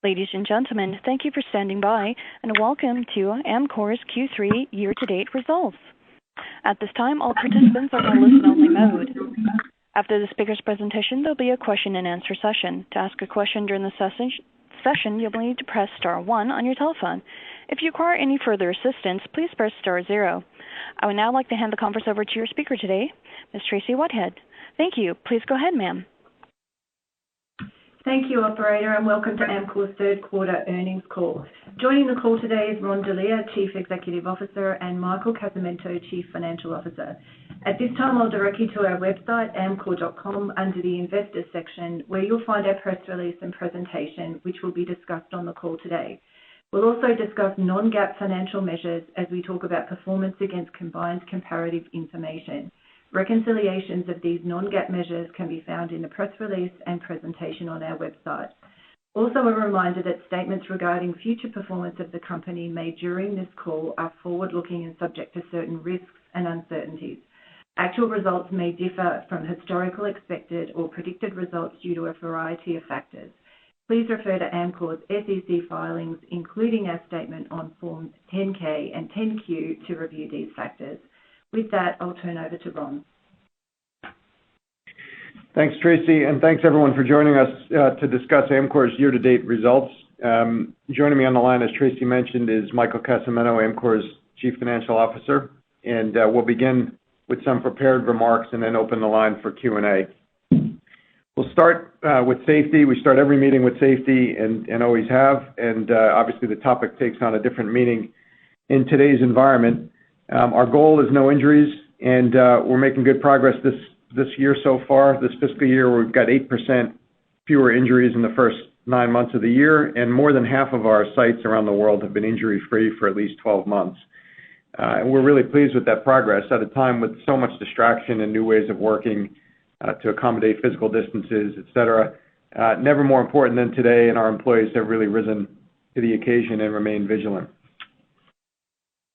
Ladies and gentlemen, thank you for standing by, and welcome to Amcor's Q3 year-to-date results. At this time, all participants are in a listen-only mode. After the speaker's presentation, there'll be a question-and-answer session. To ask a question during the session, you'll need to press star 1 on your telephone. If you require any further assistance, please press star 0. I would now like to hand the conference over to your speaker today, Ms. Tracy Whitehead. Thank you. Please go ahead, ma'am. Thank you, Operator, and welcome to Amcor's third quarter earnings call. Joining the call today is Delia, Chief Executive Officer, and Michael Casamento, Chief Financial Officer. At this time, I'll direct you to our website, amcor.com, under the Investors section, where you'll find our press release and presentation, which will be discussed on the call today. We'll also discuss non-GAAP financial measures as we talk about performance against combined comparative information. Reconciliations of these non-GAAP measures can be found in the press release and presentation on our website. Also, a reminder that statements regarding future performance of the company made during this call are forward-looking and subject to certain risks and uncertainties. Actual results may differ from historical expected or predicted results due to a variety of factors. Please refer to Amcor's SEC filings, including our statement on Forms 10-K and 10-Q, to review these factors. With that, I'll turn over to Ron. Thanks, Tracy, and thanks everyone for joining us to discuss Amcor's year-to-date results. Joining me on the line, as Tracy mentioned, is Michael Casamento, Amcor's Chief Financial Officer, and we'll begin with some prepared remarks and then open the line for Q&A. We'll start with safety. We start every meeting with safety and always have, and obviously the topic takes on a different meaning in today's environment. Our goal is no injuries, and we're making good progress this year so far. This fiscal year, we've got 8% fewer injuries in the first 9 months of the year, and more than half of our sites around the world have been injury-free for at least 12 months. And we're really pleased with that progress at a time with so much distraction and new ways of working to accommodate physical distances, et cetera. Never more important than today, and our employees have really risen to the occasion and remain vigilant.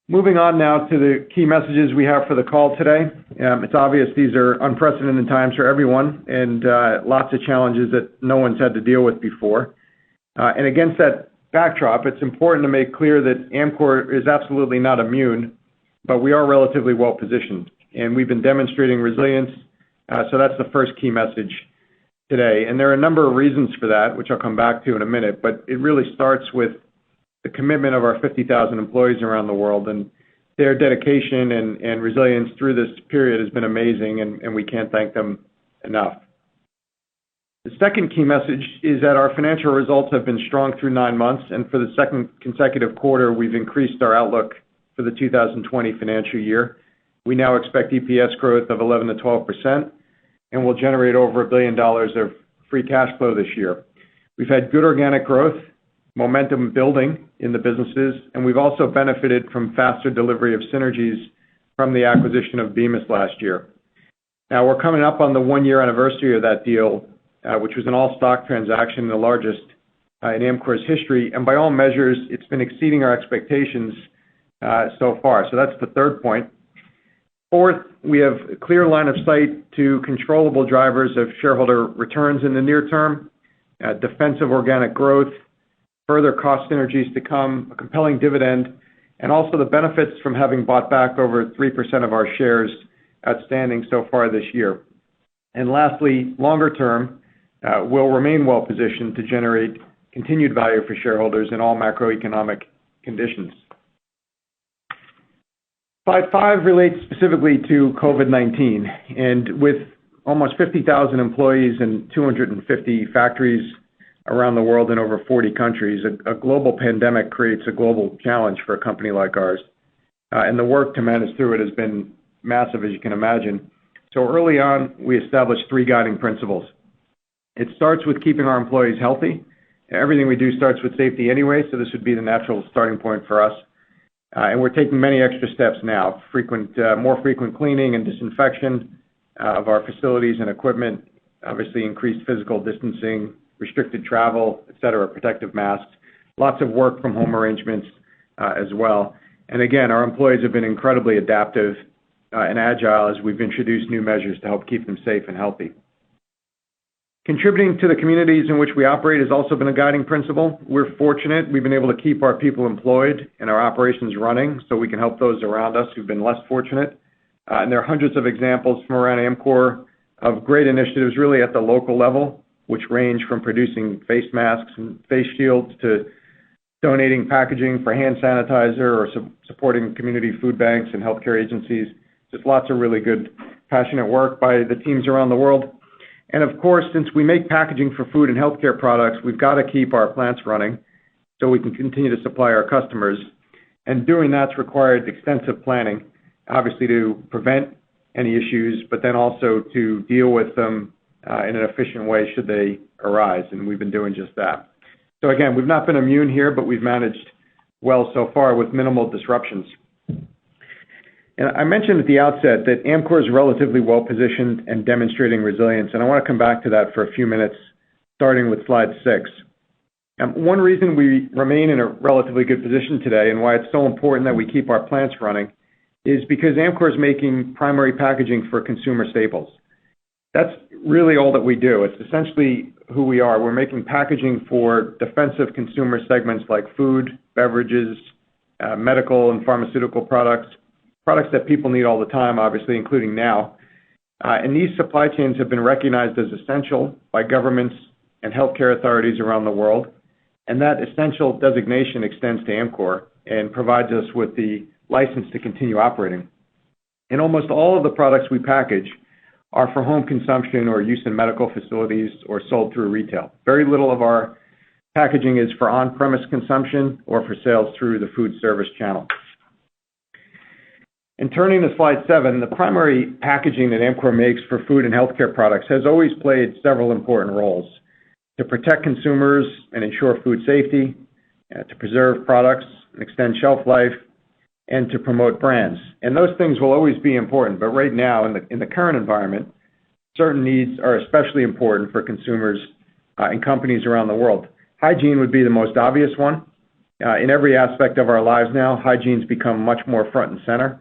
Moving on now to the key messages we have for the call today. It's obvious these are unprecedented times for everyone and lots of challenges that no one's had to deal with before. And against that backdrop, it's important to make clear that Amcor is absolutely not immune, but we are relatively well positioned, and we've been demonstrating resilience. So that's the first key message today. And there are a number of reasons for that, which I'll come back to in a minute, but it really starts with the commitment of our 50,000 employees around the world, and their dedication and resilience through this period has been amazing, and we can't thank them enough. The second key message is that our financial results have been strong through 9 months, and for the second consecutive quarter, we've increased our outlook for the 2020 financial year. We now expect EPS growth of 11 to 12%, and we'll generate over $1 billion of free cash flow this year. We've had good organic growth, momentum building in the businesses, and we've also benefited from faster delivery of synergies from the acquisition of Bemis last year. Now, we're coming up on the 1-year anniversary of that deal, which was an all-stock transaction, the largest in Amcor's history, and by all measures, it's been exceeding our expectations so far. So that's the third point. Fourth, we have a clear line of sight to controllable drivers of shareholder returns in the near term, defensive organic growth, further cost synergies to come, a compelling dividend, and also the benefits from having bought back over 3% of our shares outstanding so far this year. And lastly, longer term, we'll remain well positioned to generate continued value for shareholders in all macroeconomic conditions. Slide 5 relates specifically to COVID-19, and with almost 50,000 employees and 250 factories around the world in over 40 countries, a global pandemic creates a global challenge for a company like ours. And the work to manage through it has been massive, as you can imagine. So early on, we established 3 guiding principles. It starts with keeping our employees healthy. Everything we do starts with safety anyway, so this would be the natural starting point for us. And we're taking many extra steps now, more frequent cleaning and disinfection of our facilities and equipment, obviously increased physical distancing, restricted travel, et cetera, protective masks, lots of work from home arrangements as well. And again, our employees have been incredibly adaptive and agile as we've introduced new measures to help keep them safe and healthy. Contributing to the communities in which we operate has also been a guiding principle. We're fortunate we've been able to keep our people employed and our operations running so we can help those around us who've been less fortunate. And there are hundreds of examples from around Amcor of great initiatives really at the local level, which range from producing face masks and face shields to donating packaging for hand sanitizer or supporting community food banks and healthcare agencies. Just lots of really good, passionate work by the teams around the world. And of course, since we make packaging for food and healthcare products, we've got to keep our plants running so we can continue to supply our customers. And doing that's required extensive planning, obviously to prevent any issues, but then also to deal with them in an efficient way should they arise. And we've been doing just that. So again, we've not been immune here, but we've managed well so far with minimal disruptions. And I mentioned at the outset that Amcor is relatively well-positioned and demonstrating resilience, and I want to come back to that for a few minutes, starting with slide 6. One reason we remain in a relatively good position today and why it's so important that we keep our plants running is because Amcor is making primary packaging for consumer staples. That's really all that we do. It's essentially who we are. We're making packaging for defensive consumer segments like food, beverages, medical and pharmaceutical products that people need all the time, obviously, including now. And these supply chains have been recognized as essential by governments and healthcare authorities around the world. And that essential designation extends to Amcor and provides us with the license to continue operating. And almost all of the products we package are for home consumption or use in medical facilities or sold through retail. Very little of our packaging is for on-premise consumption or for sales through the food service channel. And turning to slide 7, the primary packaging that Amcor makes for food and healthcare products has always played several important roles: to protect consumers and ensure food safety, to preserve products and extend shelf life, and to promote brands. And those things will always be important, but right now, in the current environment, certain needs are especially important for consumers and companies around the world. Hygiene would be the most obvious one. In every aspect of our lives now, hygiene's become much more front and center.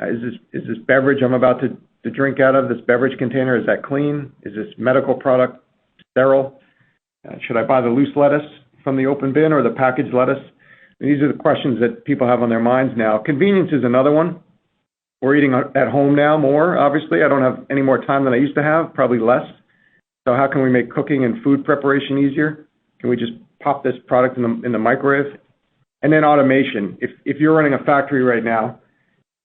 Is this beverage I'm about to drink out of, this beverage container, is that clean? Is this medical product sterile? Should I buy the loose lettuce from the open bin or the packaged lettuce? These are the questions that people have on their minds now. Convenience is another one. We're eating at home now more, obviously. I don't have any more time than I used to have, probably less. So how can we make cooking and food preparation easier? Can we just pop this product in the microwave? And then automation. If you're running a factory right now,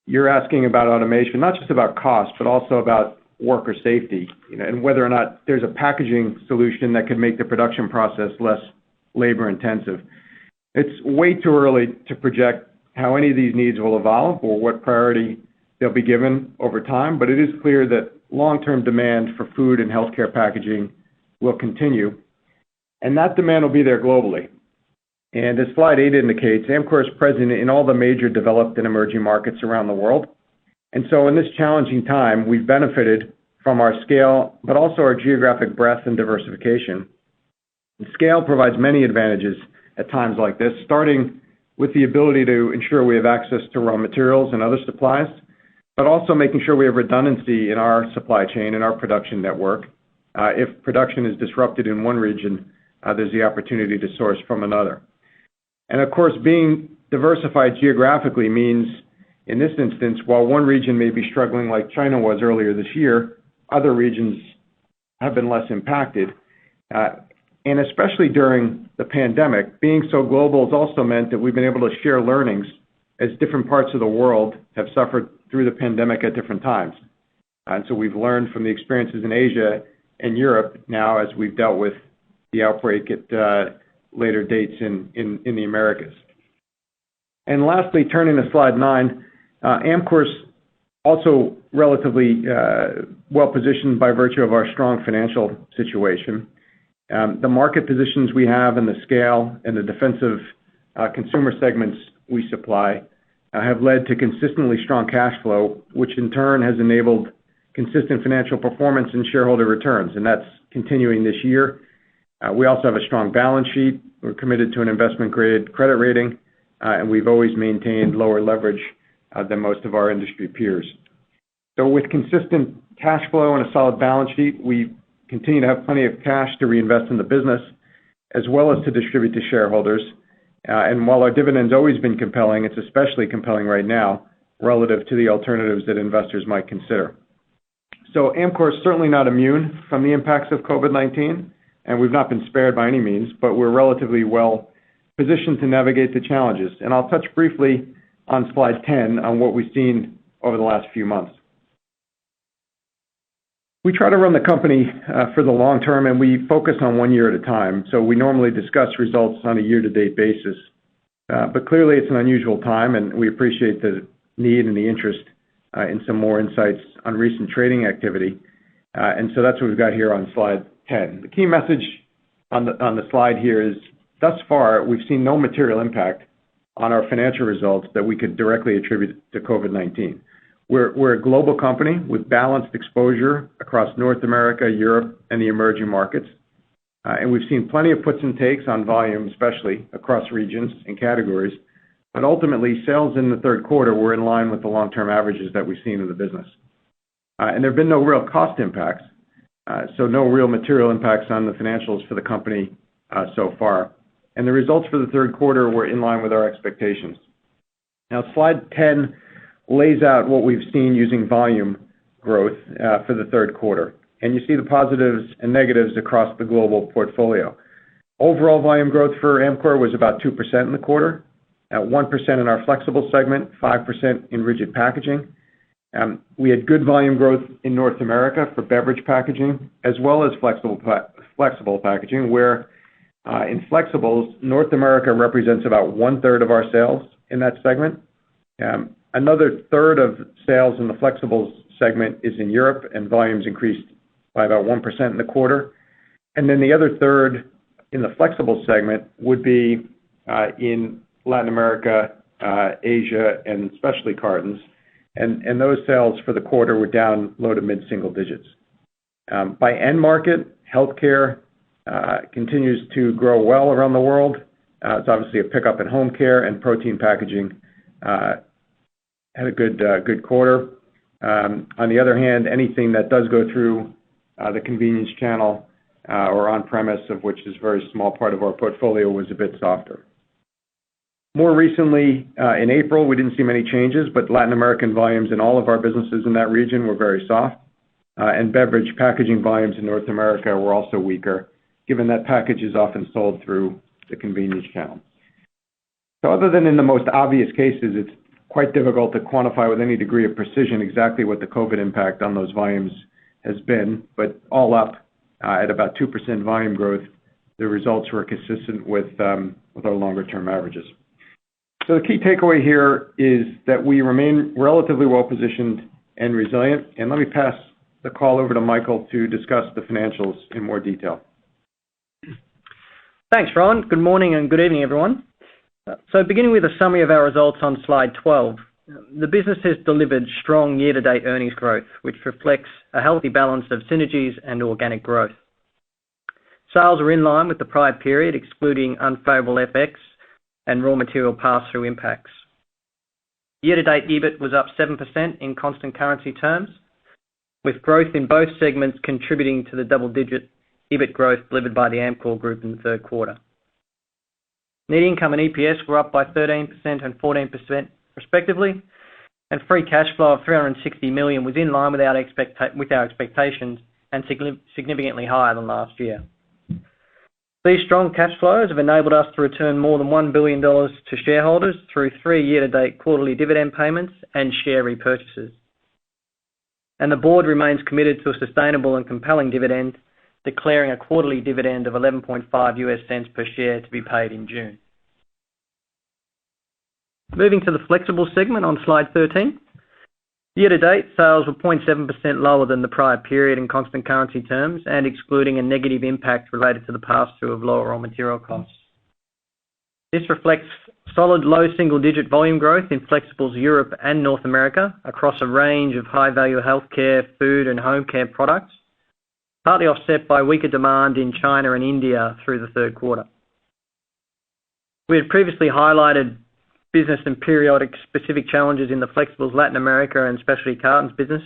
you're asking about automation, not just about cost, but also about worker safety, and whether or not there's a packaging solution that could make the production process less labor intensive. It's way too early to project how any of these needs will evolve or what priority they'll be given over time, but it is clear that long-term demand for food and healthcare packaging will continue, and that demand will be there globally. And as slide 8 indicates, Amcor is present in all the major developed and emerging markets around the world. And so in this challenging time, we've benefited from our scale, but also our geographic breadth and diversification. And scale provides many advantages at times like this, starting with the ability to ensure we have access to raw materials and other supplies, but also making sure we have redundancy in our supply chain and our production network. If production is disrupted in one region, there's the opportunity to source from another. And of course, being diversified geographically means, in this instance, while one region may be struggling like China was earlier this year, other regions have been less impacted. And especially during the pandemic, being so global has also meant that we've been able to share learnings as different parts of the world have suffered through the pandemic at different times. And so we've learned from the experiences in Asia and Europe now as we've dealt with the outbreak at later dates in the Americas. And lastly, turning to slide 9, Amcor's also relatively well-positioned by virtue of our strong financial situation. The market positions we have and the scale and the defensive consumer segments we supply have led to consistently strong cash flow, which in turn has enabled consistent financial performance and shareholder returns, and that's continuing this year. We also have a strong balance sheet. We're committed to an investment-grade credit rating, and we've always maintained lower leverage than most of our industry peers. So with consistent cash flow and a solid balance sheet, we continue to have plenty of cash to reinvest in the business, as well as to distribute to shareholders. And while our dividend's always been compelling, it's especially compelling right now relative to the alternatives that investors might consider. So Amcor is certainly not immune from the impacts of COVID-19, and we've not been spared by any means, but we're relatively well positioned to navigate the challenges. And I'll touch briefly on slide 10 on what we've seen over the last few months. We try to run the company for the long term, and we focus on 1 year at a time. So we normally discuss results on a year-to-date basis. But clearly it's an unusual time, and we appreciate the need and the interest in some more insights on recent trading activity. And so that's what we've got here on slide 10. The key message on the slide here is, thus far, we've seen no material impact on our financial results that we could directly attribute to COVID-19. We're a global company with balanced exposure across North America, Europe, and the emerging markets. And we've seen plenty of puts and takes on volume, especially across regions and categories. But ultimately, sales in the third quarter were in line with the long-term averages that we've seen in the business. And there have been no real cost impacts, so no real material impacts on the financials for the company so far. And the results for the third quarter were in line with our expectations. Now, slide 10 lays out what we've seen using volume growth for the third quarter. And you see the positives and negatives across the global portfolio. Overall volume growth for Amcor was about 2% in the quarter, 1% in our flexible segment, 5% in rigid packaging. We had good volume growth in North America for beverage packaging, as well as flexible packaging, where in flexibles, North America represents about 1/3 of our sales in that segment. Another third of sales in the flexibles segment is in Europe, and volumes increased by about 1% in the quarter. And then the other third in the flexible segment would be in Latin America, Asia, and especially cartons. And those sales for the quarter were down low to mid-single digits. By end market, healthcare continues to grow well around the world. It's obviously a pickup in home care, and protein packaging had a good quarter. On the other hand, anything that does go through the convenience channel or on-premise, of which is a very small part of our portfolio, was a bit softer. More recently, in April, we didn't see many changes, but Latin American volumes in all of our businesses in that region were very soft. And beverage packaging volumes in North America were also weaker, given that package is often sold through the convenience channel. So other than in the most obvious cases, it's quite difficult to quantify with any degree of precision exactly what the COVID impact on those volumes has been, but all up at about 2% volume growth, the results were consistent with our longer-term averages. So the key takeaway here is that we remain relatively well-positioned and resilient. And let me pass the call over to Michael to discuss the financials in more detail. Thanks, Ron. Good morning and good evening, everyone. So beginning with a summary of our results on slide 12, the business has delivered strong year-to-date earnings growth, which reflects a healthy balance of synergies and organic growth. Sales are in line with the prior period, excluding unfavorable FX and raw material pass-through impacts. Year-to-date EBIT was up 7% in constant currency terms, with growth in both segments contributing to the double-digit EBIT growth delivered by the Amcor Group in the third quarter. Net income and EPS were up by 13% and 14% respectively, and free cash flow of $360 million was in line with our expectations and significantly higher than last year. These strong cash flows have enabled us to return more than $1 billion to shareholders through 3 year-to-date quarterly dividend payments and share repurchases. And the board remains committed to a sustainable and compelling dividend, declaring a quarterly dividend of 11.5 US cents per share to be paid in June. Moving to the flexible segment on slide 13. Year-to-date, sales were 0.7% lower than the prior period in constant currency terms and excluding a negative impact related to the pass-through of lower raw material costs. This reflects solid low single-digit volume growth in flexibles Europe and North America across a range of high-value healthcare, food, and home care products, partly offset by weaker demand in China and India through the third quarter. We had previously highlighted business and periodic specific challenges in the flexibles Latin America and specialty cartons business,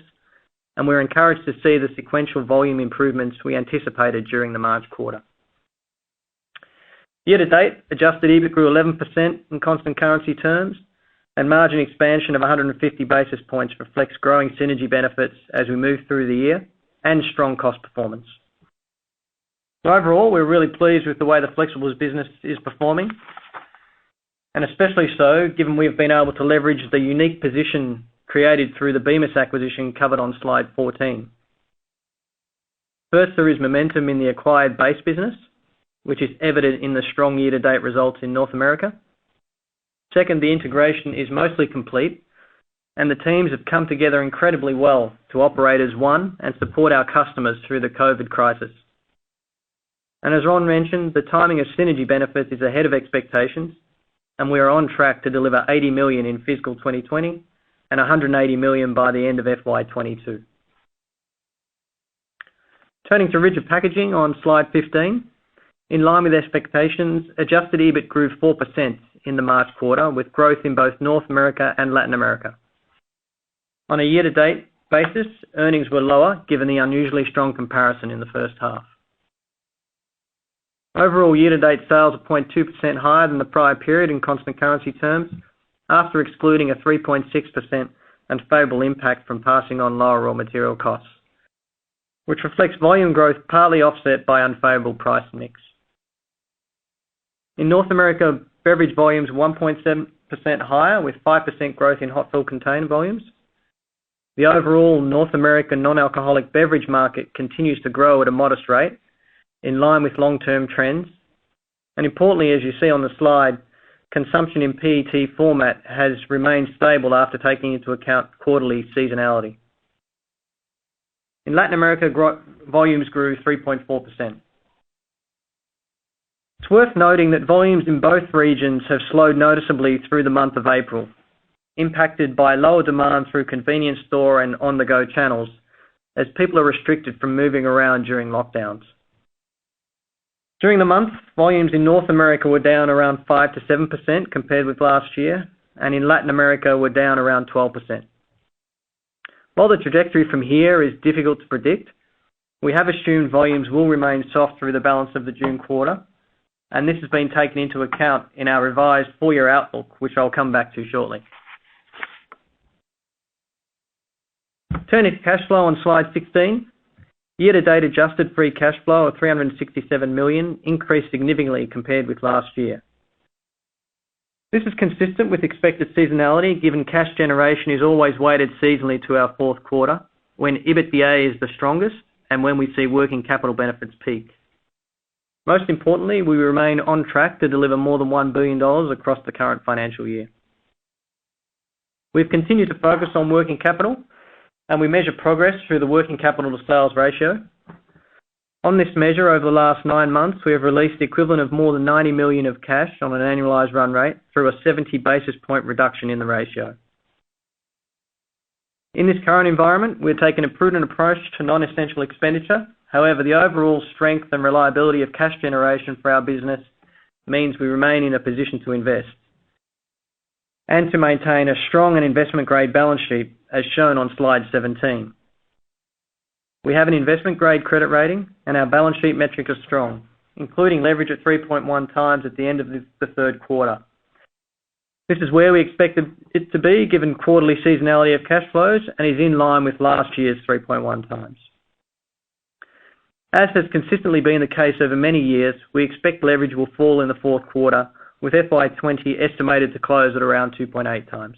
and we're encouraged to see the sequential volume improvements we anticipated during the March quarter. Year to date, adjusted EBIT grew 11% in constant currency terms, and margin expansion of 150 basis points reflects growing synergy benefits as we move through the year and strong cost performance. So overall, we're really pleased with the way the Flexibles business is performing, and especially so given we've been able to leverage the unique position created through the Bemis acquisition covered on slide 14. First, there is momentum in the acquired base business, which is evident in the strong year-to-date results in North America. Second, the integration is mostly complete, and the teams have come together incredibly well to operate as one and support our customers through the COVID crisis. And as Ron mentioned, the timing of synergy benefits is ahead of expectations, and we are on track to deliver $80 million in fiscal 2020 and $180 million by the end of FY22. Turning to Rigid Packaging on slide 15, in line with expectations, adjusted EBIT grew 4% in the March quarter, with growth in both North America and Latin America. On a year-to-date basis, earnings were lower given the unusually strong comparison in the first half. Overall, year-to-date sales are 0.2% higher than the prior period in constant currency terms, after excluding a 3.6% unfavourable impact from passing on lower raw material costs, which reflects volume growth partly offset by unfavourable price mix. In North America, beverage volumes 1.7% higher, with 5% growth in hot fill container volumes. The overall North American non-alcoholic beverage market continues to grow at a modest rate, in line with long-term trends. And importantly, as you see on the slide, consumption in PET format has remained stable after taking into account quarterly seasonality. In Latin America, volumes grew 3.4%. It's worth noting that volumes in both regions have slowed noticeably through the month of April, impacted by lower demand through convenience store and on-the-go channels, as people are restricted from moving around during lockdowns. During the month, volumes in North America were down around 5 to 7% compared with last year, and in Latin America were down around 12%. While the trajectory from here is difficult to predict, we have assumed volumes will remain soft through the balance of the June quarter, and this has been taken into account in our revised full-year outlook, which I'll come back to shortly. Turning to cash flow on slide 16, year-to-date adjusted free cash flow of $367 million increased significantly compared with last year. This is consistent with expected seasonality, given cash generation is always weighted seasonally to our fourth quarter, when EBITDA is the strongest and when we see working capital benefits peak. Most importantly, we remain on track to deliver more than $1 billion across the current financial year. We've continued to focus on working capital, and we measure progress through the working capital to sales ratio. On this measure, over the last 9 months, we have released the equivalent of more than $90 million of cash on an annualised run rate through a 70 basis point reduction in the ratio. In this current environment, we're taking a prudent approach to non-essential expenditure. However, the overall strength and reliability of cash generation for our business means we remain in a position to invest and to maintain a strong and investment-grade balance sheet, as shown on slide 17. We have an investment-grade credit rating, and our balance sheet metrics are strong, including leverage at 3.1 times at the end of the third quarter. This is where we expected it to be, given quarterly seasonality of cash flows, and is in line with last year's 3.1 times. As has consistently been the case over many years, we expect leverage will fall in the fourth quarter, with FY20 estimated to close at around 2.8 times.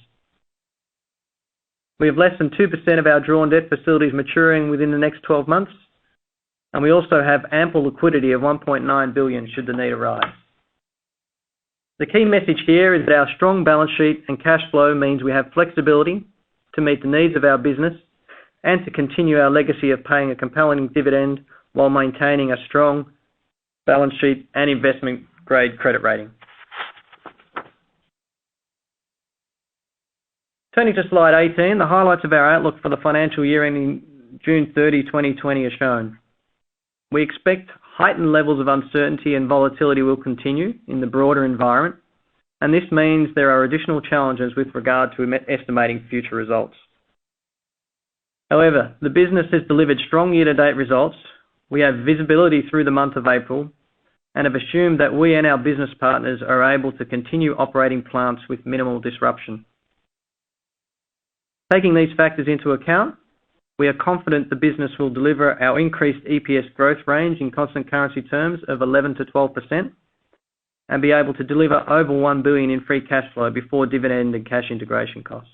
We have less than 2% of our drawn debt facilities maturing within the next 12 months, and we also have ample liquidity of $1.9 billion should the need arise. The key message here is that our strong balance sheet and cash flow means we have flexibility to meet the needs of our business and to continue our legacy of paying a compelling dividend while maintaining a strong balance sheet and investment-grade credit rating. Turning to slide 18, the highlights of our outlook for the financial year ending June 30, 2020 are shown. We expect heightened levels of uncertainty and volatility will continue in the broader environment, and this means there are additional challenges with regard to estimating future results. However, the business has delivered strong year-to-date results. We have visibility through the month of April and have assumed that we and our business partners are able to continue operating plants with minimal disruption. Taking these factors into account, we are confident the business will deliver our increased EPS growth range in constant currency terms of 11 to 12% and be able to deliver over $1 billion in free cash flow before dividend and cash integration costs.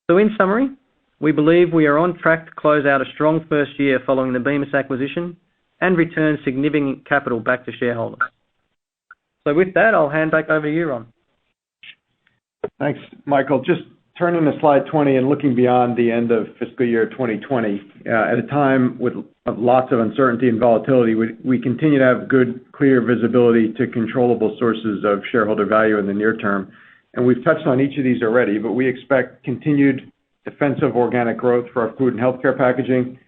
So in summary, we believe we are on track to close out a strong first year following the Bemis acquisition and return significant capital back to shareholders. So with that, I'll hand back over to you, Ron. Thanks, Michael. Just turning to slide 20 and looking beyond the end of fiscal year 2020, at a time with lots of uncertainty and volatility, we continue to have good, clear visibility to controllable sources of shareholder value in the near term. And we've touched on each of these already, but we expect continued defensive organic growth for our food and healthcare packaging,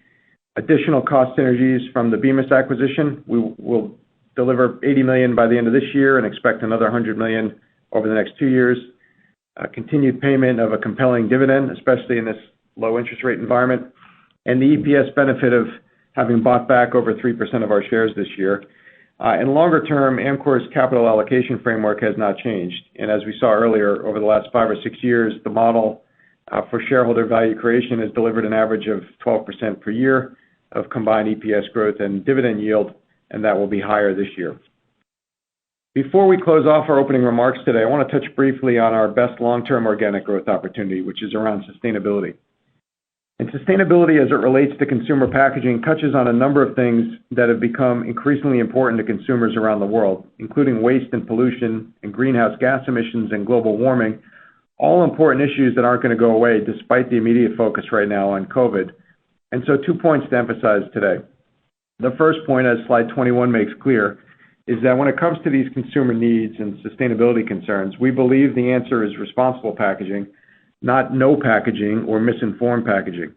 additional cost synergies from the Bemis acquisition. We will deliver $80 million by the end of this year and expect another $100 million over the next 2 years. Continued payment of a compelling dividend, especially in this low interest rate environment, and the EPS benefit of having bought back over 3% of our shares this year. In longer term, Amcor's capital allocation framework has not changed. And as we saw earlier, over the last 5 or 6 years, the model for shareholder value creation has delivered an average of 12% per year of combined EPS growth and dividend yield, and that will be higher this year. Before we close off our opening remarks today, I want to touch briefly on our best long-term organic growth opportunity, which is around sustainability. And sustainability as it relates to consumer packaging touches on a number of things that have become increasingly important to consumers around the world, including waste and pollution and greenhouse gas emissions and global warming, all important issues that aren't going to go away despite the immediate focus right now on COVID. And so 2 points to emphasize today. The first point, as slide 21 makes clear, is that when it comes to these consumer needs and sustainability concerns, we believe the answer is responsible packaging, not no packaging or misinformed packaging.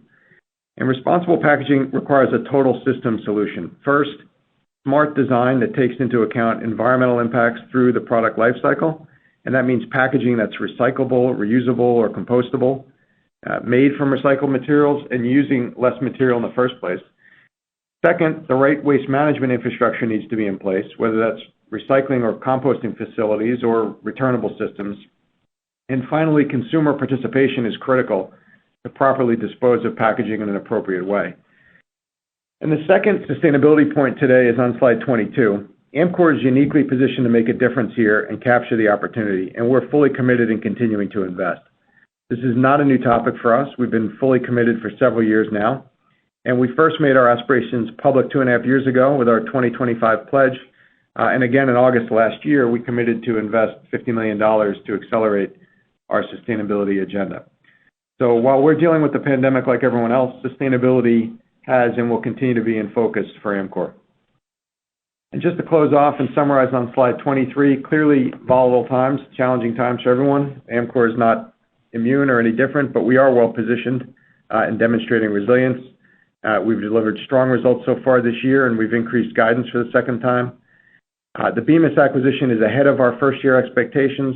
And responsible packaging requires a total system solution. First, smart design that takes into account environmental impacts through the product life cycle, and that means packaging that's recyclable, reusable, or compostable, made from recycled materials and using less material in the first place. Second, the right waste management infrastructure needs to be in place, whether that's recycling or composting facilities or returnable systems. And finally, consumer participation is critical to properly dispose of packaging in an appropriate way. And the second sustainability point today is on slide 22. Amcor is uniquely positioned to make a difference here and capture the opportunity, and we're fully committed in continuing to invest. This is not a new topic for us. We've been fully committed for several years now. And we first made our aspirations public 2.5 years ago with our 2025 pledge. And again, in August last year, we committed to invest $50 million to accelerate our sustainability agenda. So while we're dealing with the pandemic like everyone else, sustainability has and will continue to be in focus for Amcor. And just to close off and summarize on slide 23, clearly volatile times, challenging times for everyone. Amcor is not immune or any different, but we are well positioned in demonstrating resilience. We've delivered strong results so far this year, and we've increased guidance for the second time. The Bemis acquisition is ahead of our first-year expectations.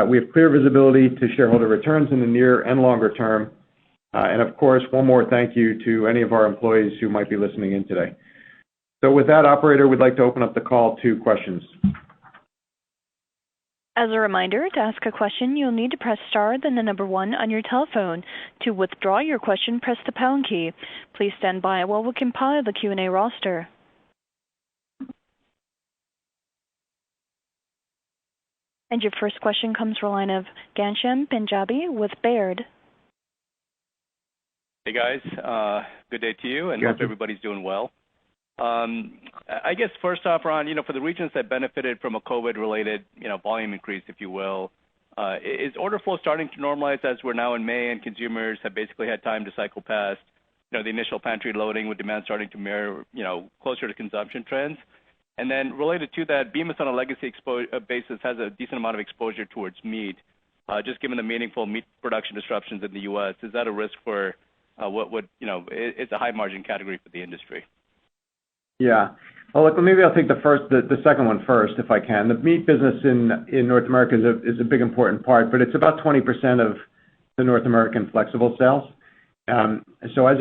We have clear visibility to shareholder returns in the near and longer term. And, of course, one more thank you to any of our employees who might be listening in today. So with that, operator, we'd like to open up the call to questions. As a reminder, to ask a question, you'll need to press star, then the number 1 on your telephone. To withdraw your question, press the pound key. Please stand by while we compile the Q&A roster. And your first question comes from the line of Ghansham Panjabi with Baird. Hey, guys. Good day to you, and hope everybody's doing well. I guess first off, Ron, for the regions that benefited from a COVID-related, volume increase, if you will, is order flow starting to normalize as we're now in May and consumers have basically had time to cycle past, the initial pantry loading with demand starting to mirror, closer to consumption trends? And then related to that, Bemis on a legacy basis has a decent amount of exposure towards meat. Just given the meaningful meat production disruptions in the U.S., is that a risk for it's a high margin category for the industry? Yeah. Well, look, maybe I'll take the second one first, if I can. The meat business in North America is a big important part, but it's about 20% of the North American flexible sales. So as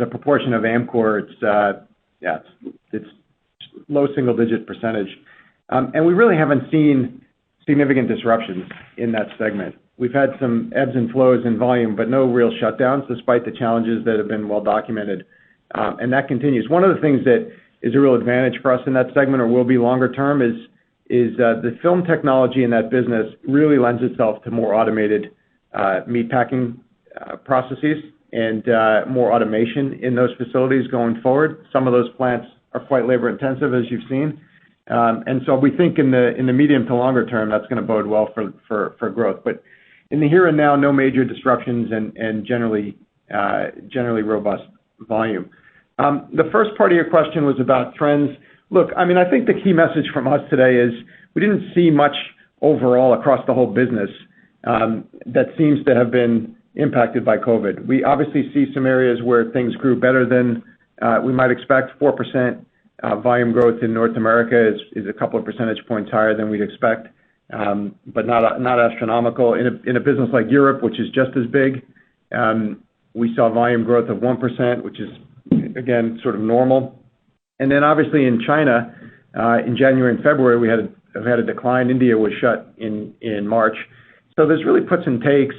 a proportion of Amcor, it's low single-digit percentage. And we really haven't seen significant disruptions in that segment. We've had some ebbs and flows in volume, but no real shutdowns, despite the challenges that have been well documented. And that continues. One of the things that is a real advantage for us in that segment, or will be longer term, is the film technology in that business really lends itself to more automated meat packing processes and more automation in those facilities going forward. Some of those plants are quite labor intensive, as you've seen. And so we think in the medium to longer term, that's going to bode well for growth. But in the here and now, no major disruptions and generally robust volume. The first part of your question was about trends. Look, I mean, I think the key message from us today is we didn't see much overall across the whole business that seems to have been impacted by COVID. We obviously see some areas where things grew better than we might expect. 4% volume growth in North America is a couple of percentage points higher than we'd expect, but not astronomical. In a business like Europe, which is just as big, we saw volume growth of 1%, which is, again, sort of normal. And then obviously in China, in January and February, we had a decline. India was shut in March. So there's really puts and takes.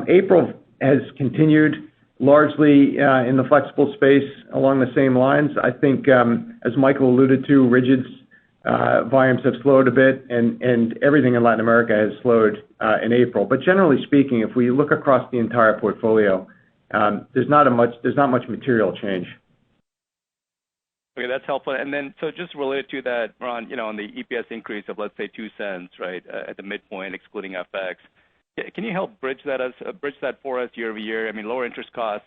April has continued largely in the flexible space along the same lines. I think, as Michael alluded to, rigids volumes have slowed a bit, and everything in Latin America has slowed in April. But generally speaking, if we look across the entire portfolio, there's not much material change. Okay, that's helpful. And then, so just related to that, Ron, on the EPS increase of, let's say, 2 cents, right, at the midpoint, excluding FX, can you help bridge that for us year over year? I mean, lower interest costs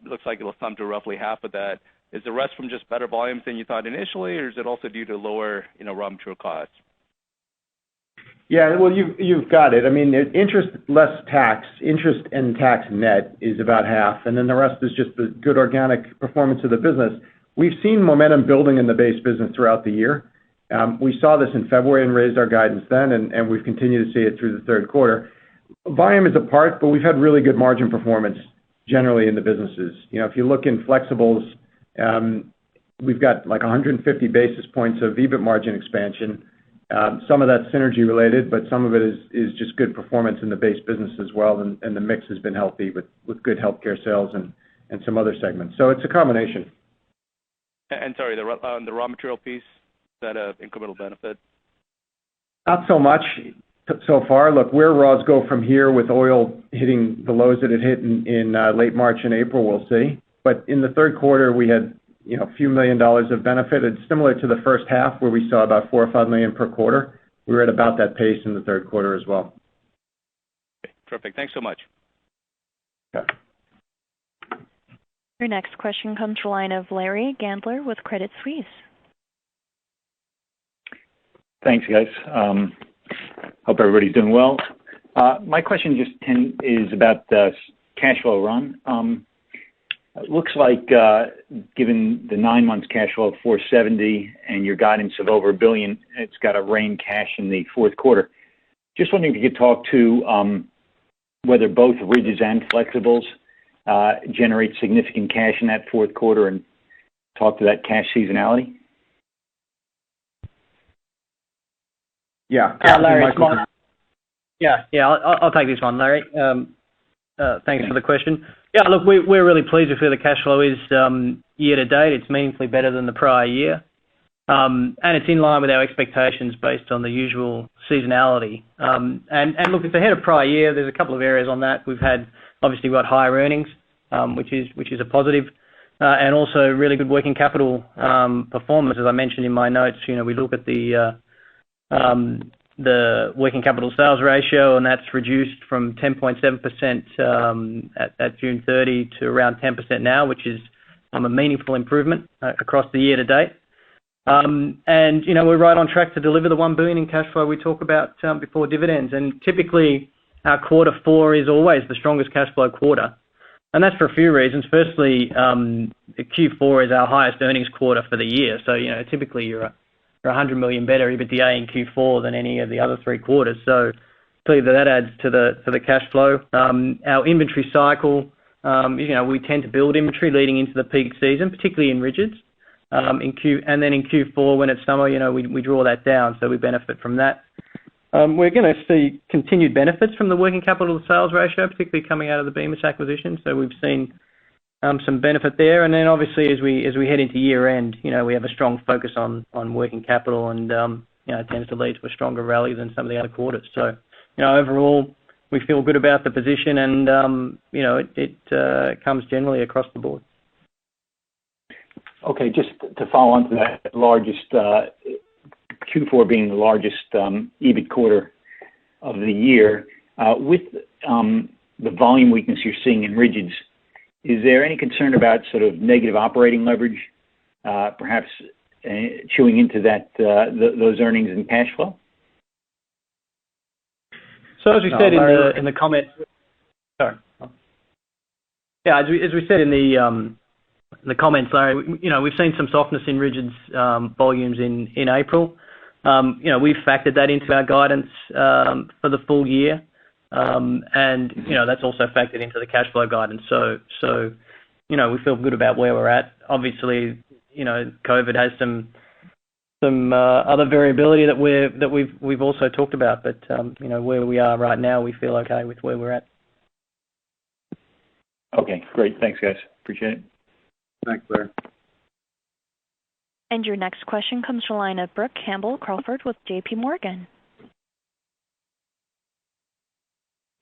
looks like it'll sum to roughly half of that. Is the rest from just better volumes than you thought initially, or is it also due to lower, raw material costs? Yeah, well, you've got it. I mean, interest less tax, interest and tax net is about half, and then the rest is just the good organic performance of the business. We've seen momentum building in the base business throughout the year. We saw this in February and raised our guidance then, and we've continued to see it through the third quarter. Volume is a part, but we've had really good margin performance generally in the businesses. If you look in flexibles, we've got like 150 basis points of EBIT margin expansion. Some of that's synergy related, but some of it is just good performance in the base business as well, and the mix has been healthy with good healthcare sales and some other segments. So it's a combination. And sorry, the raw material piece, is that an incremental benefit? Not so much so far. Look, where raws go from here with oil hitting the lows that it hit in late March and April, we'll see. But in the third quarter, we had a few $1 million of benefit. It's similar to the first half where we saw about $4 or $5 million per quarter. We were at about that pace in the third quarter as well. Okay, perfect. Thanks so much. Okay. Your next question comes from the line of Larry Gandler with Credit Suisse. Thanks, guys. Hope everybody's doing well. My question is about the cash flow, Ron. It looks like, given the 9 months cash flow of $470 and your guidance of over $1 billion, it's got to rain cash in the fourth quarter. Just wondering if you could talk to whether both rigids and flexibles generate significant cash in that fourth quarter, and talk to that cash seasonality. Yeah. Larry, it's Mike. Yeah, I'll take this one, Larry. Thanks for the question. Yeah, look, we're really pleased with where the cash flow is year to date. It's meaningfully better than the prior year. And it's in line with our expectations based on the usual seasonality. And look, it's ahead of prior year. There's a couple of areas on that. We've obviously got higher earnings, which is a positive, and also really good working capital performance. As I mentioned in my notes, we look at the working capital sales ratio, and that's reduced from 10.7% at June 30 to around 10% now, which is a meaningful improvement across the year to date. And we're right on track to deliver the $1 billion in cash flow we talk about before dividends. And typically, our quarter four is always the strongest cash flow quarter, and that's for a few reasons. Firstly, the Q4 is our highest earnings quarter for the year, so typically you're $100 million better EBITDA in Q4 than any of the other 3 quarters. So clearly that adds to the cash flow. Our inventory cycle We tend to build inventory leading into the peak season, particularly in rigids. And then in Q4, when it's summer, we draw that down, so we benefit from that. We're going to see continued benefits from the working capital to sales ratio, particularly coming out of the Bemis acquisition. So we've seen some benefit there, and then obviously as we head into year end, we have a strong focus on working capital, and it tends to lead to a stronger rally than some of the other quarters. So overall, we feel good about the position, and it comes generally across the board. Okay, just to follow on to that, largest Q4 being the largest EBIT quarter of the year, with the volume weakness you're seeing in rigids, is there any concern about sort of negative operating leverage, perhaps chewing into those earnings and cash flow? So as we said in the comments, sorry. Yeah, as we said in the comments, Larry, we've seen some softness in rigids volumes in April. We've factored that into our guidance for the full year, and that's also factored into the cash flow guidance. So we feel good about where we're at. Obviously, COVID has some other variability that we've also talked about, but where we are right now, we feel okay with where we're at. Okay, great. Thanks, guys. Appreciate it. Thanks, Larry. And your next question comes from the line of Brooke Campbell-Crawford with J.P. Morgan.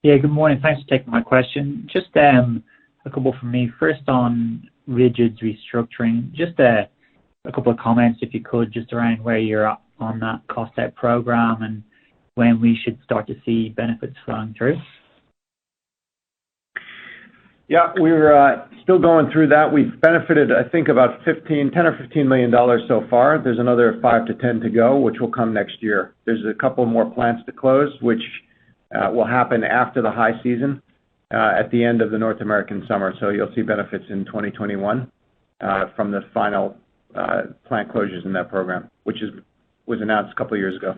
Yeah, good morning. Thanks for taking my question. Just a couple from me. First on rigids restructuring, just a couple of comments, if you could, just around where you're at on that cost out program and when we should start to see benefits flowing through. Yeah, we're still going through that. We've benefited, I think, about $10 or $15 million so far. There's another 5 to 10 to go, which will come next year. There's a couple more plants to close, which will happen after the high season at the end of the North American summer. So you'll see benefits in 2021 from the final plant closures in that program, which was announced a couple of years ago.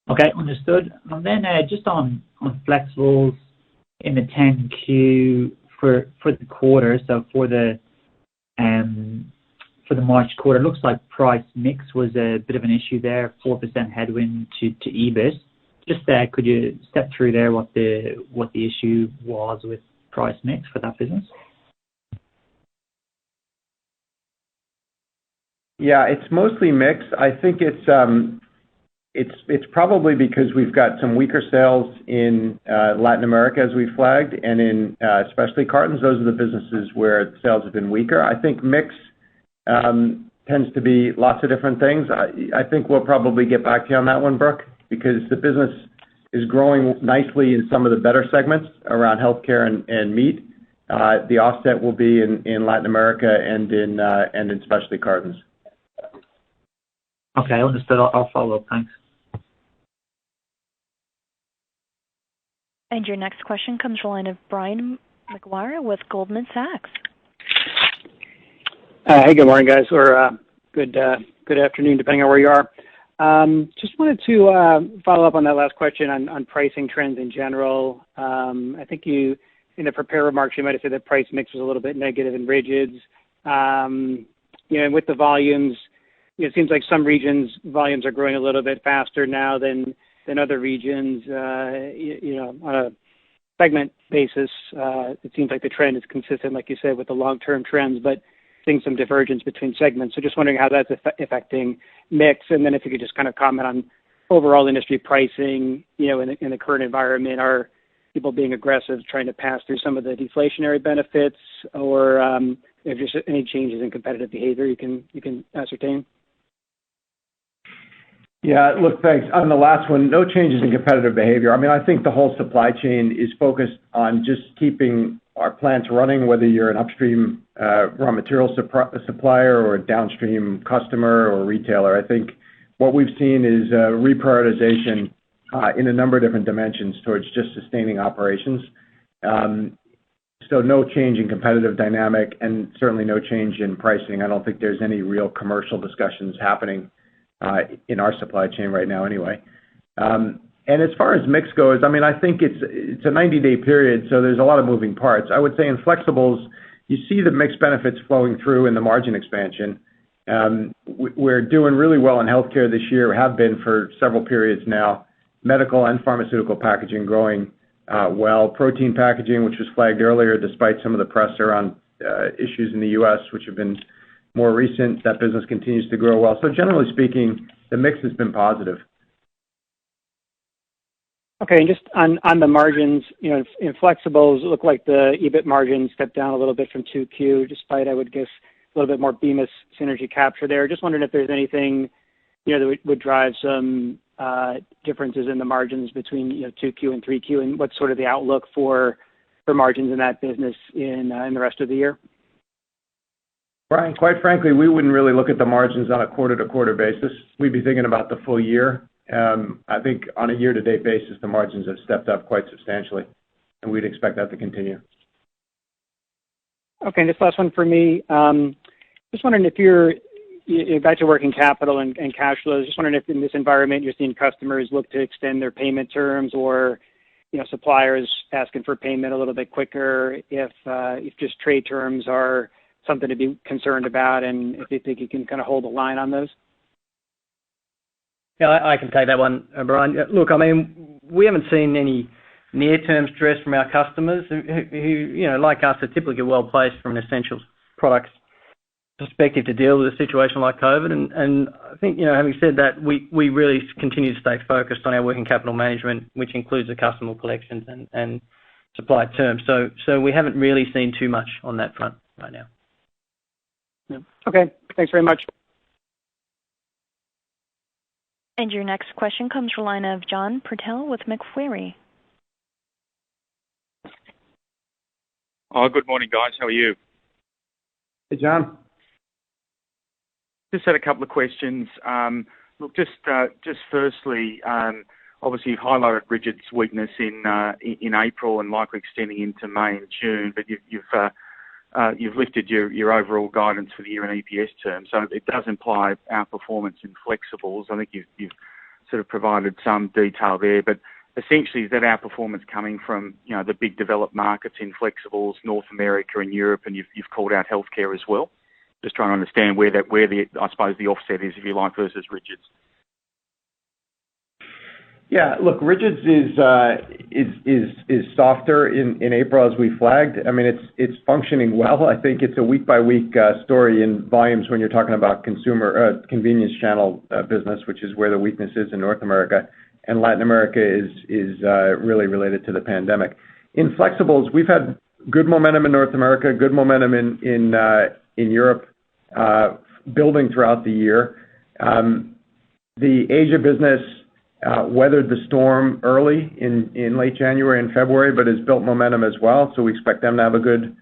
Okay, understood. And then just on flexibles in the 10Q for the quarter, so for the March quarter, it looks like price mix was a bit of an issue there, 4% headwind to EBIT. Just could you step through there what the issue was with price mix for that business? Yeah, it's mostly mix. I think it's probably because we've got some weaker sales in Latin America, as we flagged, and in specialty cartons. Those are the businesses where sales have been weaker. I think mix tends to be lots of different things. I think we'll probably get back to you on that one, Brooke, because the business is growing nicely in some of the better segments around healthcare and meat. The offset will be in Latin America and in specialty cartons. Okay, understood. I'll follow up. Thanks. And your next question comes from the line of Brian Maguire with Goldman Sachs. Hey, good morning, guys, or good afternoon, depending on where you are. Just wanted to follow up on that last question on pricing trends in general. I think you, in the prepared remarks, you might have said that price mix was a little bit negative in rigids. And with the volumes, it seems like some regions' volumes are growing a little bit faster now than other regions. On a segment basis, it seems like the trend is consistent, like you said, with the long-term trends, but seeing some divergence between segments. So just wondering how that's affecting mix, and then if you could just kind of comment on overall industry pricing, in the current environment. Are people being aggressive, trying to pass through some of the deflationary benefits, or if there's any changes in competitive behavior you can ascertain? Yeah, look, thanks. On the last one, no changes in competitive behavior. I mean, I think the whole supply chain is focused on just keeping our plants running, whether you're an upstream raw material supplier or a downstream customer or retailer. I think what we've seen is reprioritization in a number of different dimensions towards just sustaining operations. So no change in competitive dynamic and certainly no change in pricing. I don't think there's any real commercial discussions happening in our supply chain right now anyway. And And as far as mix goes, I mean, I think it's a 90-day period, so there's a lot of moving parts. I would say in flexibles, you see the mix benefits flowing through in the margin expansion. We're doing really well in healthcare this year, have been for several periods now. Medical and pharmaceutical packaging growing well. Protein packaging, which was flagged earlier, despite some of the press around issues in the U.S., which have been more recent, that business continues to grow well. So generally speaking, the mix has been positive. Okay, and just on the margins, in flexibles, it looked like the EBIT margin stepped down a little bit from 2Q, despite, I would guess, a little bit more Bemis synergy capture there. Just wondering if there's anything, that would drive some differences in the margins between 2Q and 3Q, and what's sort of the outlook for margins in that business in the rest of the year? Brian, quite frankly, we wouldn't really look at the margins on a quarter-to-quarter basis. We'd be thinking about the full year. I think on a year-to-date basis, the margins have stepped up quite substantially, and we'd expect that to continue. Okay, and this last one for me. Just wondering if you're back to working capital and cash flows. Just wondering if in this environment you're seeing customers look to extend their payment terms, or suppliers asking for payment a little bit quicker. If just trade terms are something to be concerned about, and if you think you can kind of hold the line on those. Yeah, I can take that one, Brian. Look, I mean, we haven't seen any near-term stress from our customers who like us, are typically well-placed from an essentials products perspective to deal with a situation like COVID. And I think, having said that, we really continue to stay focused on our working capital management, which includes the customer collections and supply terms. So we haven't really seen too much on that front right now. Yeah. Okay, thanks very much. And your next question comes from the line of John Purtell with Macquarie. Oh, good morning, guys. How are you? Hey, John. Just had a couple of questions. Look, just firstly, obviously you've highlighted Rigid's weakness in April and likely extending into May and June, but you've lifted your overall guidance for the year in EPS terms, so it does imply outperformance in flexibles. I think you've sort of provided some detail there, but essentially is that outperformance coming from the big developed markets in flexibles, North America and Europe, and you've called out healthcare as well. Just trying to understand where the I suppose the offset is, if you like, versus Rigid's. Yeah, look, Rigid's is softer in April, as we flagged. I mean, it's functioning well. I think it's a week by week story in volumes when you're talking about consumer convenience channel business, which is where the weakness is in North America, and Latin America is really related to the pandemic. In flexibles, we've had good momentum in North America, good momentum in Europe, building throughout the year. The Asia business weathered the storm early in late January and February, but has built momentum as well, so we expect them to have a good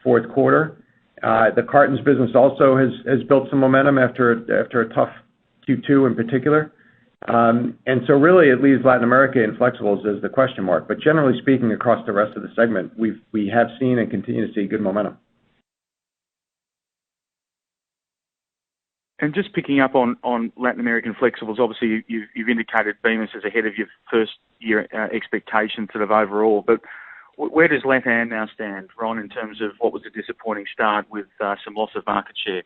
fourth quarter. The cartons business also has built some momentum after a tough Q2 in particular. And so really it leaves Latin America in flexibles as the question mark. But generally speaking, across the rest of the segment, we have seen and continue to see good momentum. And just picking up on Latin American flexibles, obviously you've indicated Bemis is ahead of your first year expectations sort of overall, but where does LatAm now stand, Ron, in terms of what was a disappointing start with some loss of market share?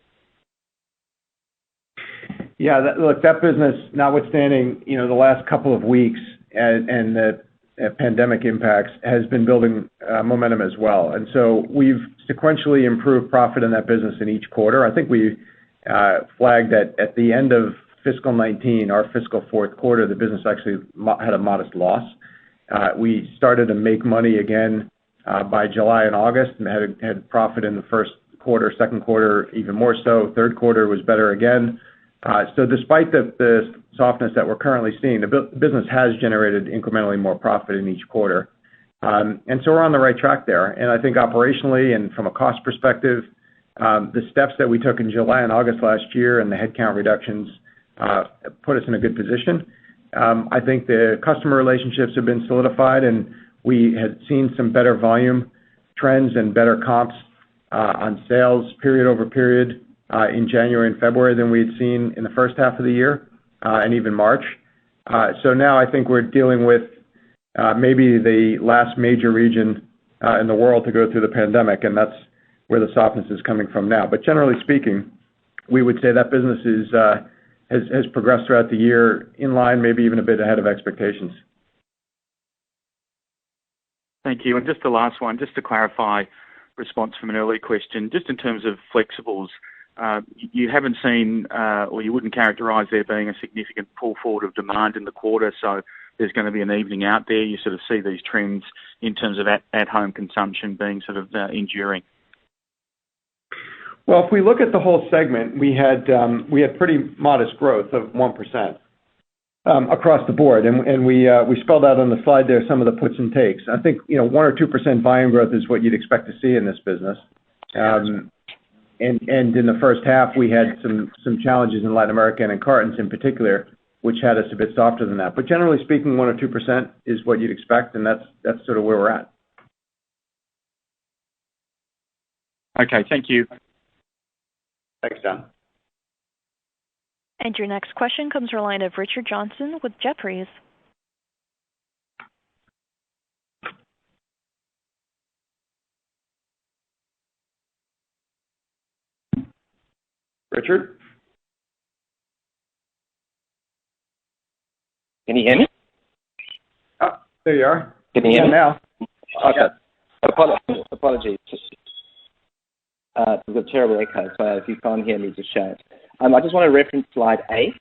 Yeah, that business, notwithstanding, the last couple of weeks and the pandemic impacts, has been building momentum as well. And so we've sequentially improved profit in that business in each quarter. I think we flagged that at the end of fiscal 19, our fiscal fourth quarter, the business actually had a modest loss. We started to make money again by July and August, and had profit in the first quarter, second quarter even more so. Third quarter was better again. So despite the softness that we're currently seeing, the business has generated incrementally more profit in each quarter. And so we're on the right track there. And I think operationally and from a cost perspective, the steps that we took in July and August last year and the headcount reductions put us in a good position. I think the customer relationships have been solidified, and we had seen some better volume trends and better comps on sales period over period in January and February than we had seen in the first half of the year and even March. So now I think we're dealing with maybe the last major region in the world to go through the pandemic, and that's where the softness is coming from now. But generally speaking, we would say that business has progressed throughout the year in line, maybe even a bit ahead of expectations. Thank you. And just the last one, just to clarify response from an earlier question, just in terms of flexibles, you haven't seen, or you wouldn't characterise there being a significant pull forward of demand in the quarter, so there's going to be an evening out there. You sort of see these trends in terms of at-home consumption being sort of enduring. Well, if we look at the whole segment, we had pretty modest growth of 1%. Across the board, and we spelled out on the slide there some of the puts and takes. I think 1 or 2% volume growth is what you'd expect to see in this business. And in the first half, we had some challenges in Latin America and in cartons in particular, which had us a bit softer than that. But generally speaking, 1 or 2% is what you'd expect, and that's sort of where we're at. Okay, thank you. Thanks, John. And your next question comes from the line of Richard Johnson with Jefferies. Richard? Can you hear me? Oh, there you are. Can you hear me now? Okay. Apologies. There's a terrible echo, so if you can't hear me, just shout. I just want to reference slide 8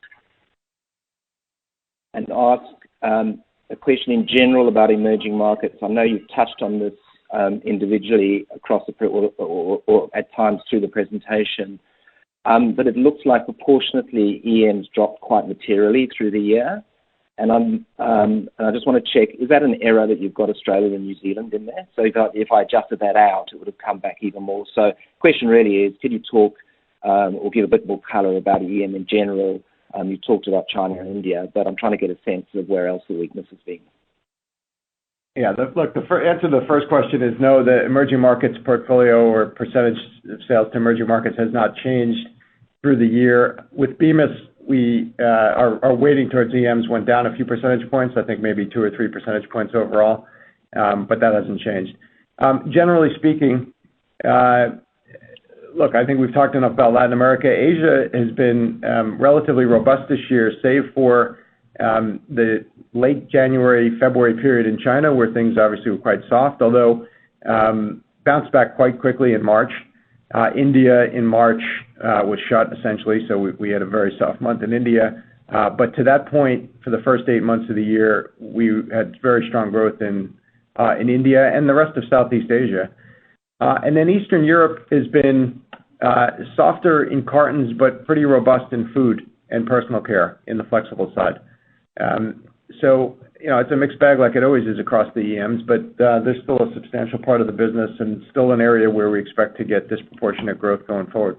and ask a question in general about emerging markets. I know you've touched on this individually across or at times through the presentation, but it looks like proportionately EMs dropped quite materially through the year. And I just want to check, is that an error that you've got Australia and New Zealand in there? So if I adjusted that out, it would have come back even more. So the question really is, can you talk or give a bit more colour about EM in general? You talked about China and India, but I'm trying to get a sense of where else the weakness has been. Yeah, look, the answer to the first question is no, the emerging markets portfolio or percentage of sales to emerging markets has not changed through the year. With Bemis, we our weighting towards EMs went down a few percentage points, I think maybe 2 or 3 percentage points overall, but that hasn't changed. Generally speaking, look, I think we've talked enough about Latin America. Asia has been relatively robust this year, save for the late January, February period in China, where things obviously were quite soft, although bounced back quite quickly in March. India in March was shut essentially, so we had a very soft month in India. But to that point, for the first 8 months of the year, we had very strong growth in India and the rest of Southeast Asia. And then Eastern Europe has been softer in cartons, but pretty robust in food and personal care in the flexible side. So, it's a mixed bag like it always is across the EMs, but there's still a substantial part of the business and still an area where we expect to get disproportionate growth going forward.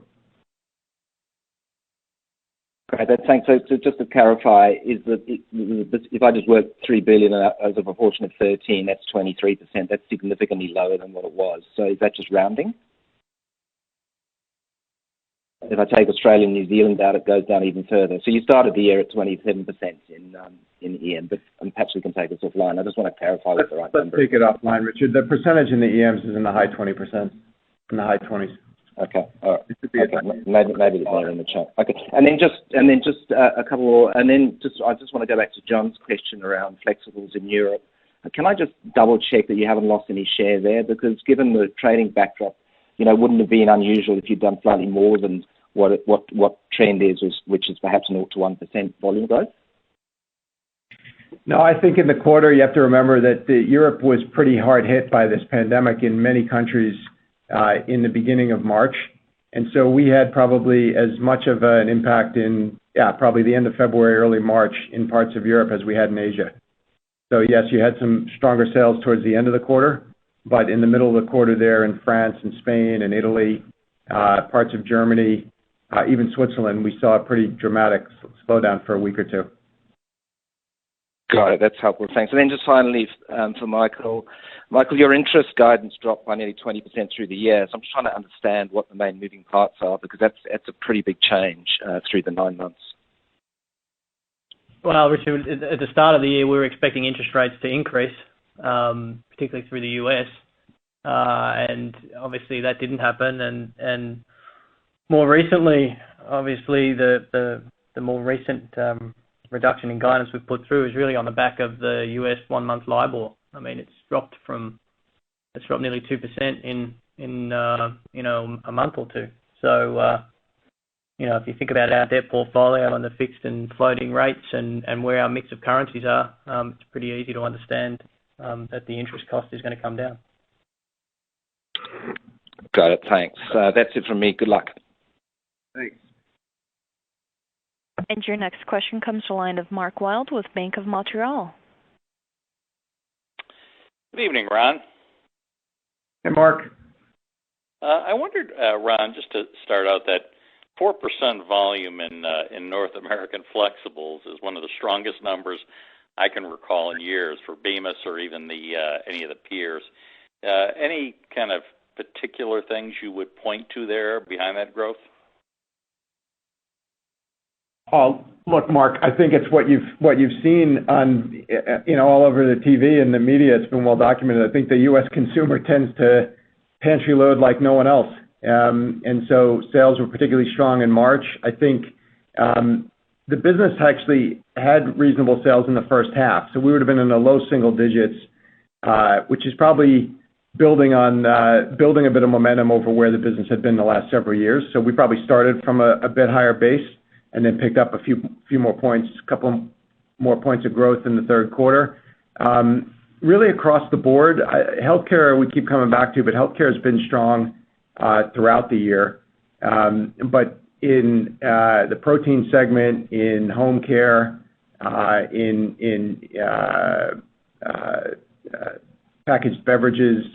Okay, thanks. So just to clarify, is that if I just work 3 billion as a proportion of 13, that's 23%. That's significantly lower than what it was. So is that just rounding? If I take Australia and New Zealand out, it goes down even further. So you started the year at 27% in EM, but perhaps we can take this offline. I just want to clarify what the right number is. Let's take it offline, Richard. The percentage in the EMs is in the high 20%, in the high 20s. Okay, all right. Okay. Maybe it's there in the chat. Okay, and then just a couple more, and then I just want to go back to John's question around flexibles in Europe. Can I just double check that you haven't lost any share there? Because given the trading backdrop, wouldn't it have been unusual if you'd done slightly more than what trend is, which is perhaps 0 to 1% volume growth? No, I think in the quarter you have to remember that Europe was pretty hard hit by this pandemic in many countries in the beginning of March. And so we had probably as much of an impact in, probably the end of February, early March in parts of Europe as we had in Asia. So yes, you had some stronger sales towards the end of the quarter, but in the middle of the quarter there in France and Spain and Italy, parts of Germany, even Switzerland, we saw a pretty dramatic slowdown for a week or two. Got it. That's helpful. Thanks. And then just finally for Michael. Michael, your interest guidance dropped by nearly 20% through the year. So I'm just trying to understand what the main moving parts are, because that's a pretty big change through the 9 months. Well, Richard, at the start of the year, we were expecting interest rates to increase, particularly through the US, and obviously that didn't happen. And more recently, obviously the more recent reduction in guidance we've put through is really on the back of the US 1-month LIBOR. I mean, it's dropped nearly 2% in a month or two. So if you think about our debt portfolio and the fixed and floating rates and where our mix of currencies are, it's pretty easy to understand that the interest cost is going to come down. Got it. Thanks. That's it from me. Good luck. Thanks. And your next question comes to the line of Mark Wilde with Bank of Montreal. Good evening, Ron. Hey, Mark. I wondered, Ron, just to start out, that 4% volume in North American flexibles is one of the strongest numbers I can recall in years for Bemis or even any of the peers. Any kind of particular things you would point to there behind that growth? Oh, look, Mark, I think it's what you've seen on all over the TV and the media. It's been well documented. I think the U.S. consumer tends to pantry load like no one else, and so sales were particularly strong in March. I think the business actually had reasonable sales in the first half, so we would have been in the low single digits, which is probably building a bit of momentum over where the business had been the last several years. So we probably started from a bit higher base and then picked up a few more points, a couple more points of growth in the third quarter. Really across the board, healthcare we keep coming back to, but healthcare has been strong throughout the year. But in the protein segment, in home care, in packaged beverages,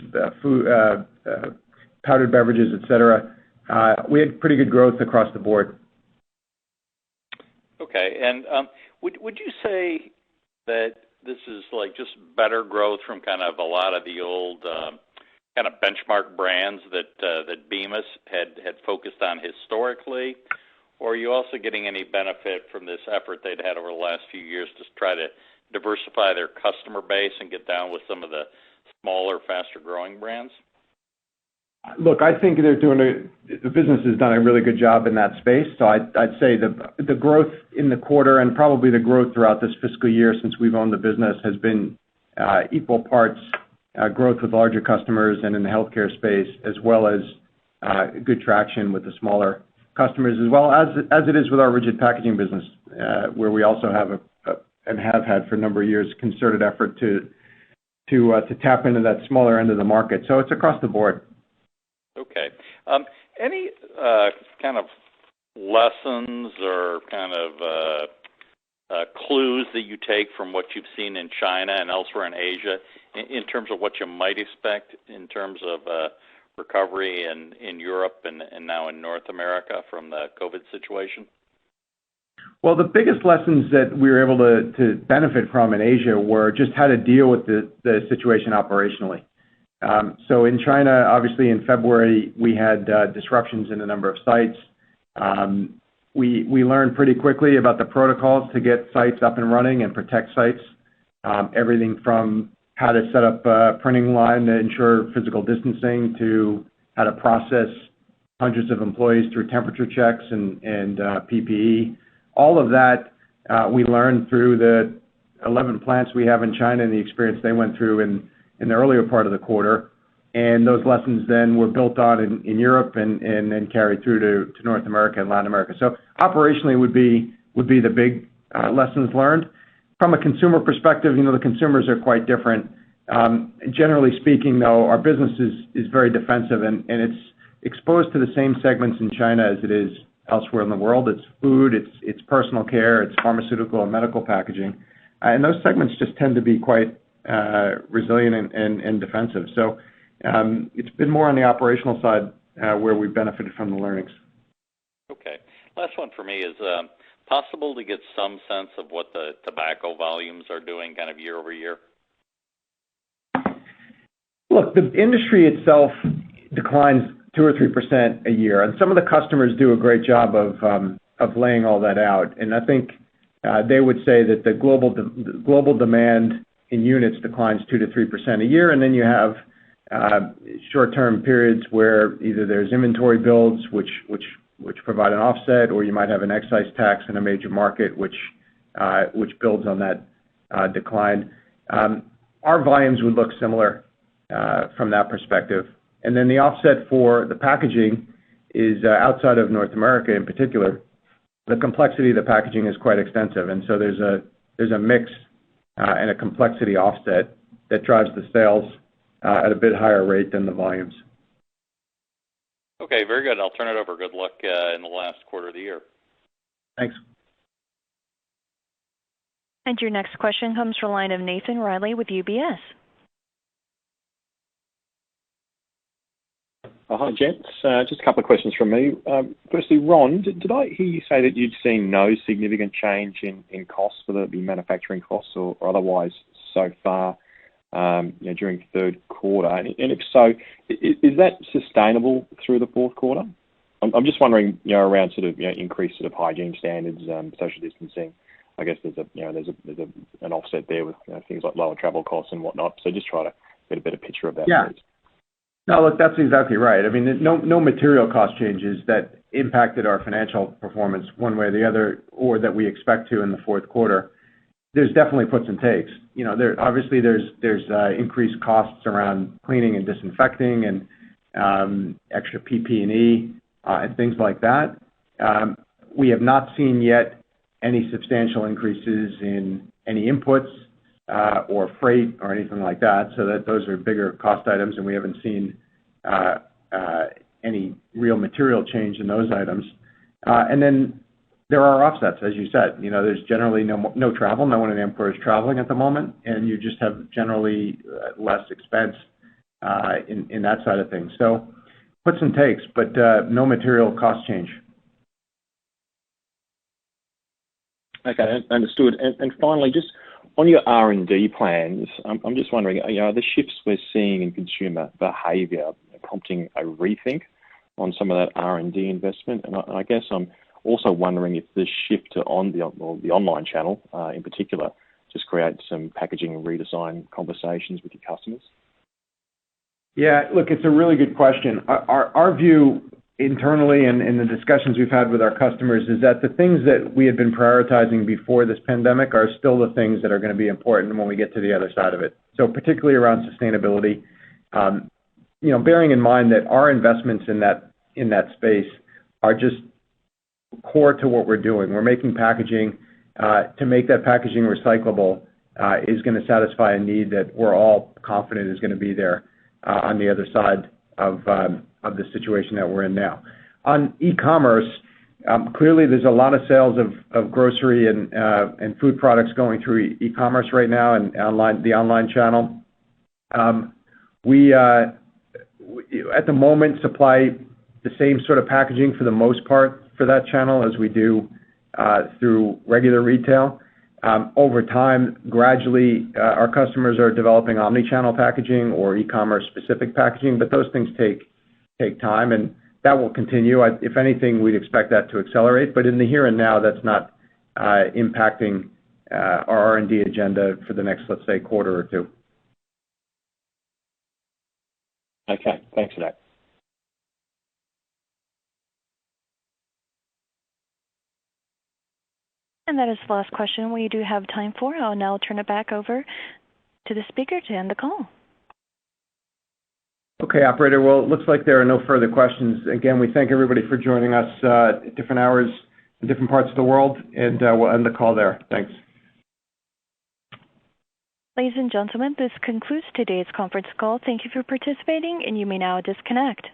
food, powdered beverages, etc., we had pretty good growth across the board. Okay, and would you say that this is like just better growth from kind of a lot of the old kind of benchmark brands that Bemis had focused on historically, or are you also getting any benefit from this effort they'd had over the last few years to try to diversify their customer base and get down with some of the smaller, faster-growing brands? Look, I think the business has done a really good job in that space. So I'd say the growth in the quarter and probably the growth throughout this fiscal year since we've owned the business has been equal parts growth with larger customers and in the healthcare space, as well as good traction with the smaller customers, as well as it is with our rigid packaging business, where we also have and have had for a number of years concerted effort to tap into that smaller end of the market. So it's across the board. Okay. Any kind of lessons or kind of clues that you take from what you've seen in China and elsewhere in Asia in terms of what you might expect in terms of recovery in Europe and now in North America from the COVID situation? Well, the biggest lessons that we were able to benefit from in Asia were just how to deal with the situation operationally. So in China, obviously in February, we had disruptions in a number of sites. We learned pretty quickly about the protocols to get sites up and running and protect sites. Everything from how to set up a printing line to ensure physical distancing to how to process hundreds of employees through temperature checks and PPE. All of that we learned through the 11 plants we have in China and the experience they went through in the earlier part of the quarter. And those lessons then were built on in Europe and then carried through to North America and Latin America. So operationally would be the big lessons learned. From a consumer perspective, the consumers are quite different. Generally speaking, though, our business is very defensive and it's exposed to the same segments in China as it is elsewhere in the world. It's food, it's personal care, it's pharmaceutical and medical packaging. And those segments just tend to be quite resilient and defensive. So it's been more on the operational side where we've benefited from the learnings. Okay. Last one for me is possible to get some sense of what the tobacco volumes are doing kind of year over year? Look, the industry itself declines 2 or 3% a year, and some of the customers do a great job of laying all that out. And I think they would say that the global demand in units declines 2 to 3% a year, and then you have short-term periods where either there's inventory builds, which provide an offset, or you might have an excise tax in a major market, which builds on that decline. Our volumes would look similar from that perspective. And then the offset for the packaging is outside of North America in particular. The complexity of the packaging is quite extensive, and so there's a mix and a complexity offset that drives the sales at a bit higher rate than the volumes. Okay, very good. I'll turn it over. Good luck in the last quarter of the year. Thanks. And your next question comes from the line of Nathan Riley with UBS. Hi, gents. Just a couple of questions from me. Firstly, Ron, did I hear you say that you'd seen no significant change in costs, whether it be manufacturing costs or otherwise, so far during the third quarter? And if so, is that sustainable through the fourth quarter? I'm just wondering, around sort of increased sort of hygiene standards, social distancing. I guess there's an offset there with things like lower travel costs and whatnot. So just try to get a better picture of that. Yeah. Please. No, look, that's exactly right. I mean, no material cost changes that impacted our financial performance one way or the other, or that we expect to in the fourth quarter. There's definitely puts and takes. Obviously there's increased costs around cleaning and disinfecting and extra PPE and things like that. We have not seen yet any substantial increases in any inputs or freight or anything like that, so that those are bigger cost items, and we haven't seen any real material change in those items. And then there are offsets, as you said. There's generally no travel. No one in Amcor is traveling at the moment, and you just have generally less expense in that side of things. So puts and takes, but no material cost change. Okay, understood. And finally, just on your R&D plans, I'm just wondering, the shifts we're seeing in consumer behaviour prompting a rethink on some of that R&D investment? And I guess I'm also wondering if the shift to the online channel in particular just creates some packaging redesign conversations with your customers. Yeah, look, it's a really good question. Our view internally and in the discussions we've had with our customers is that the things that we had been prioritizing before this pandemic are still the things that are going to be important when we get to the other side of it. So particularly around sustainability, bearing in mind that our investments in that space are just core to what we're doing. We're making packaging. To make that packaging recyclable is going to satisfy a need that we're all confident is going to be there on the other side of the situation that we're in now. On e-commerce, clearly there's a lot of sales of grocery and food products going through e-commerce right now and the online channel. We at the moment supply the same sort of packaging for the most part for that channel as we do through regular retail. Over time, gradually, our customers are developing omni-channel packaging or e-commerce specific packaging, but those things take time, and that will continue. If anything, we'd expect that to accelerate, but in the here and now, that's not impacting our R&D agenda for the next, let's say, quarter or two. Okay, thanks for that. And that is the last question we do have time for. I'll now turn it back over to the speaker to end the call. Okay, operator. Well, it looks like there are no further questions. Again, we thank everybody for joining us at different hours in different parts of the world, and we'll end the call there. Thanks. Ladies and gentlemen, this concludes today's conference call. Thank you for participating, and you may now disconnect.